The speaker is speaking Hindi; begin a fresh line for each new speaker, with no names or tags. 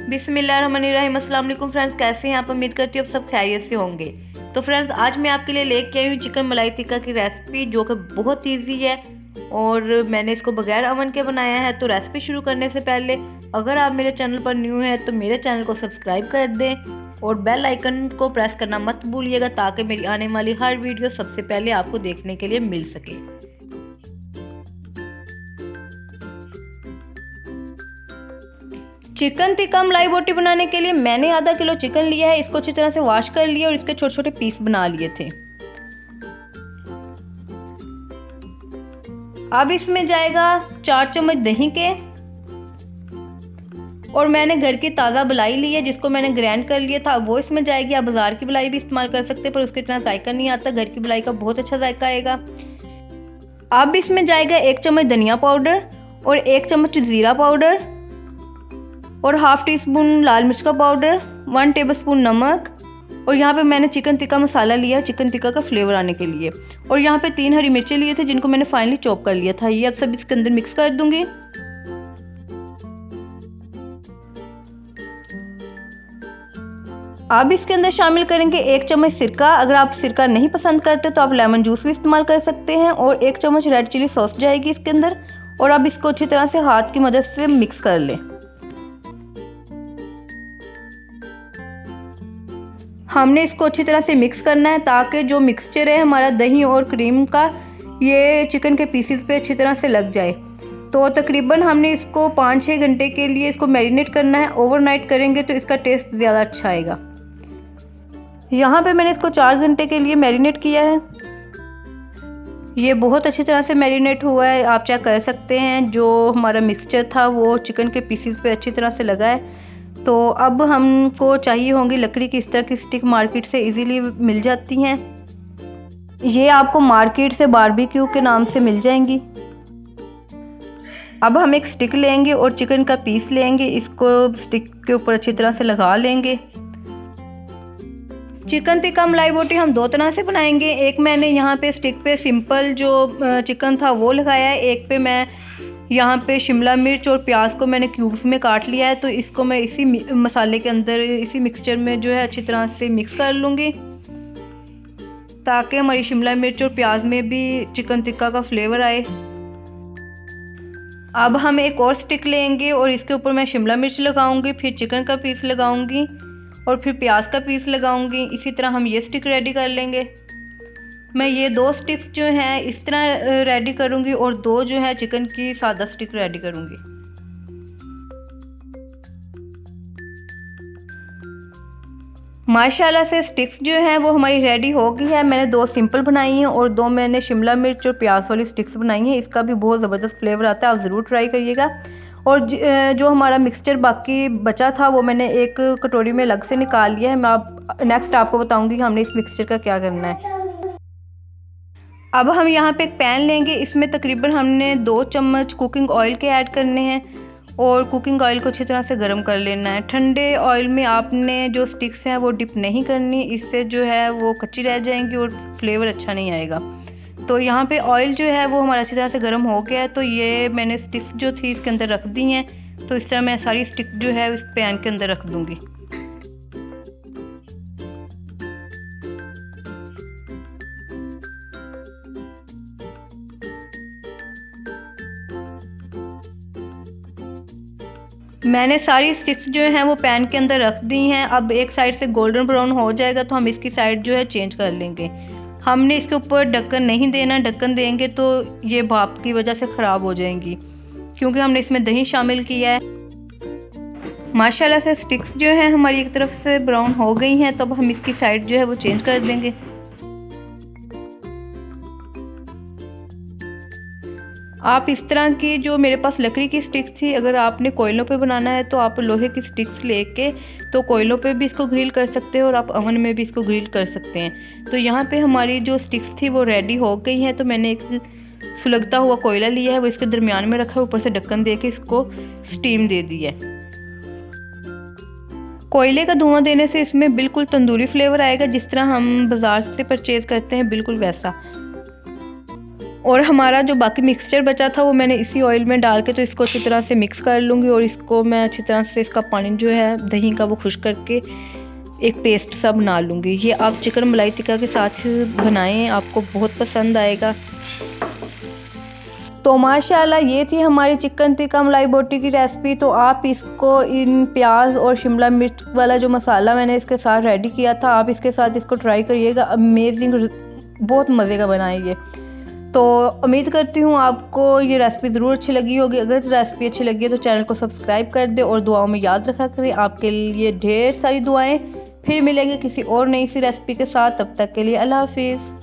बिस्मिल्लाहिर्रहमानिर्रहीम। अस्सलाम वालेकुम फ्रेंड्स, कैसे हैं आप? उम्मीद करती हूँ आप सब खैरियत से होंगे। तो फ्रेंड्स, आज मैं आपके लिए लेके आई हूँ चिकन मलाई टिक्का की रेसिपी, जो कि बहुत इजी है और मैंने इसको बगैर अवन के बनाया है। तो रेसिपी शुरू करने से पहले अगर आप मेरे चैनल पर न्यू हैं तो मेरे चैनल को सब्सक्राइब कर दें और बेल आइकन को प्रेस करना मत भूलिएगा, ताकि मेरी आने वाली हर वीडियो सबसे पहले आपको देखने के लिए मिल सके। चिकन टिक्का मलाई बोटी बनाने के लिए मैंने आधा किलो चिकन लिया है। इसको अच्छी तरह से वॉश कर लिया और इसके छोटे छोटे पीस बना लिए थे। अब इसमें जाएगा 4 चम्मच दही के, और मैंने घर की ताज़ा मलाई ली है जिसको मैंने ग्राइंड कर लिया था, वो इसमें जाएगी। आप बाज़ार की मलाई भी इस्तेमाल कर सकते हैं, पर उसका इतना जायका नहीं आता। घर की मलाई का बहुत अच्छा जायका आएगा। अब इसमें जाएगा 1 चम्मच धनिया पाउडर और 1 चम्मच ज़ीरा पाउडर और हाफ टी स्पून लाल मिर्च का पाउडर, 1 टेबलस्पून नमक, और यहाँ पे मैंने चिकन टिक्का मसाला लिया चिकन टिक्का का फ्लेवर आने के लिए, और यहाँ पे 3 हरी मिर्चें लिए थे जिनको मैंने फाइनली चॉप कर लिया था। ये अब सब इसके अंदर मिक्स कर दूंगी। अब इसके अंदर शामिल करेंगे 1 चम्मच सिरका। अगर आप सिरका नहीं पसंद करते तो आप लेमन जूस भी इस्तेमाल कर सकते हैं, और 1 चम्मच रेड चिली सॉस जाएगी इसके अंदर। और अब इसको अच्छी तरह से हाथ की मदद से मिक्स कर लें। हमने इसको अच्छी तरह से मिक्स करना है, ताकि जो मिक्सचर है हमारा दही और क्रीम का, ये चिकन के पीसेस पे अच्छी तरह से लग जाए। तो तकरीबन हमने इसको 5-6 घंटे के लिए इसको मैरिनेट करना है। ओवरनाइट करेंगे तो इसका टेस्ट ज़्यादा अच्छा आएगा। यहाँ पे मैंने इसको 4 घंटे के लिए मैरिनेट किया है। ये बहुत अच्छी तरह से मैरिनेट हुआ है, आप चेक कर सकते हैं। जो हमारा मिक्सचर था वो चिकन के पीसेस पे अच्छी तरह से लगा है। तो अब हमको चाहिए होंगी लकड़ी की इस तरह की स्टिक, मार्केट से इजीली मिल जाती हैं। ये आपको मार्केट से बारबेक्यू के नाम से मिल जाएंगी। अब हम एक स्टिक लेंगे और चिकन का पीस लेंगे, इसको स्टिक के ऊपर अच्छी तरह से लगा लेंगे। चिकन टिक्का मलाई बोटी हम 2 तरह से बनाएंगे। एक मैंने यहाँ पे स्टिक पे सिंपल जो चिकन था वो लगाया है, एक पे मैं यहाँ पे शिमला मिर्च और प्याज को मैंने क्यूब्स में काट लिया है। तो इसको मैं इसी मसाले के अंदर, इसी मिक्सचर में जो है अच्छी तरह से मिक्स कर लूँगी, ताकि हमारी शिमला मिर्च और प्याज में भी चिकन टिक्का का फ्लेवर आए। अब हम एक और स्टिक लेंगे और इसके ऊपर मैं शिमला मिर्च लगाऊंगी, फिर चिकन का पीस लगाऊंगी और फिर प्याज का पीस लगाऊंगी। इसी तरह हम ये स्टिक रेडी कर लेंगे। मैं ये 2 स्टिक्स जो हैं इस तरह रेडी करूँगी और 2 जो है चिकन की सादा स्टिक रेडी करूँगी। माशाल्लाह से स्टिक्स जो हैं वो हमारी रेडी हो गई है। मैंने 2 सिंपल बनाई हैं और 2 मैंने शिमला मिर्च और प्याज वाली स्टिक्स बनाई हैं। इसका भी बहुत ज़बरदस्त फ्लेवर आता है, आप ज़रूर ट्राई करिएगा। और जो हमारा मिक्सचर बाकी बचा था वो मैंने एक कटोरी में अलग से निकाल लिया है। मैं नेक्स्ट आपको बताऊँगी कि हमने इस मिक्सचर का क्या करना है। अब हम यहाँ पे एक पैन लेंगे, इसमें तकरीबन हमने 2 चम्मच कुकिंग ऑयल के ऐड करने हैं और कुकिंग ऑयल को अच्छी तरह से गर्म कर लेना है। ठंडे ऑयल में आपने जो स्टिक्स हैं वो डिप नहीं करनी, इससे जो है वो कच्ची रह जाएंगी और फ्लेवर अच्छा नहीं आएगा। तो यहाँ पे ऑयल जो है वो हमारा अच्छी तरह से गर्म हो गया है। तो ये मैंने स्टिक्स जो थी इसके अंदर रख दी हैं। तो इस तरह मैं सारी स्टिक जो है इस पैन के अंदर रख दूँगी। मैंने सारी स्टिक्स जो हैं वो पैन के अंदर रख दी हैं। अब एक साइड से गोल्डन ब्राउन हो जाएगा तो हम इसकी साइड जो है चेंज कर लेंगे। हमने इसके ऊपर ढक्कन नहीं देना, ढक्कन देंगे तो ये भाप की वजह से ख़राब हो जाएंगी, क्योंकि हमने इसमें दही शामिल किया है। माशाल्लाह से स्टिक्स जो हैं हमारी एक तरफ से ब्राउन हो गई हैं, तो अब हम इसकी साइड जो है वो चेंज कर देंगे। आप इस तरह की, जो मेरे पास लकड़ी की स्टिक्स थी, अगर आपने कोयलों पे बनाना है तो आप लोहे की स्टिक्स लेके तो कोयलों पे भी इसको ग्रिल कर सकते हैं और आप अवन में भी इसको ग्रिल कर सकते हैं। तो यहाँ पे हमारी जो स्टिक्स थी वो रेडी हो गई हैं। तो मैंने एक सुलगता हुआ कोयला लिया है, वो इसके दरमियान में रखा है, ऊपर से ढक्कन दे के इसको स्टीम दे दी है। कोयले का धुआं देने से इसमें बिल्कुल तंदूरी फ्लेवर आएगा, जिस तरह हम बाज़ार से परचेज़ करते हैं बिल्कुल वैसा। और हमारा जो बाकी मिक्सचर बचा था वो मैंने इसी ऑयल में डाल के तो इसको अच्छी तरह से मिक्स कर लूँगी और इसको मैं अच्छी तरह से इसका पानी जो है दही का वो खुश करके एक पेस्ट सा बना लूँगी। ये आप चिकन मलाई टिक्का के साथ बनाएं, आपको बहुत पसंद आएगा। तो माशाल्लाह ये थी हमारी चिकन टिक्का मलाई बोटी की रेसिपी। तो आप इसको इन प्याज और शिमला मिर्च वाला जो मसाला मैंने इसके साथ रेडी किया था, आप इसके साथ इसको ट्राई करिएगा। अमेजिंग, बहुत मज़े का बनाएंगे। तो उम्मीद करती हूँ आपको ये रेसिपी ज़रूर अच्छी लगी होगी। अगर रेसिपी अच्छी लगी है तो चैनल को सब्सक्राइब कर दे और दुआओं में याद रखा करें। आपके लिए ढेर सारी दुआएं। फिर मिलेंगे किसी और नई सी रेसिपी के साथ, तब तक के लिए अल्लाह हाफिज़।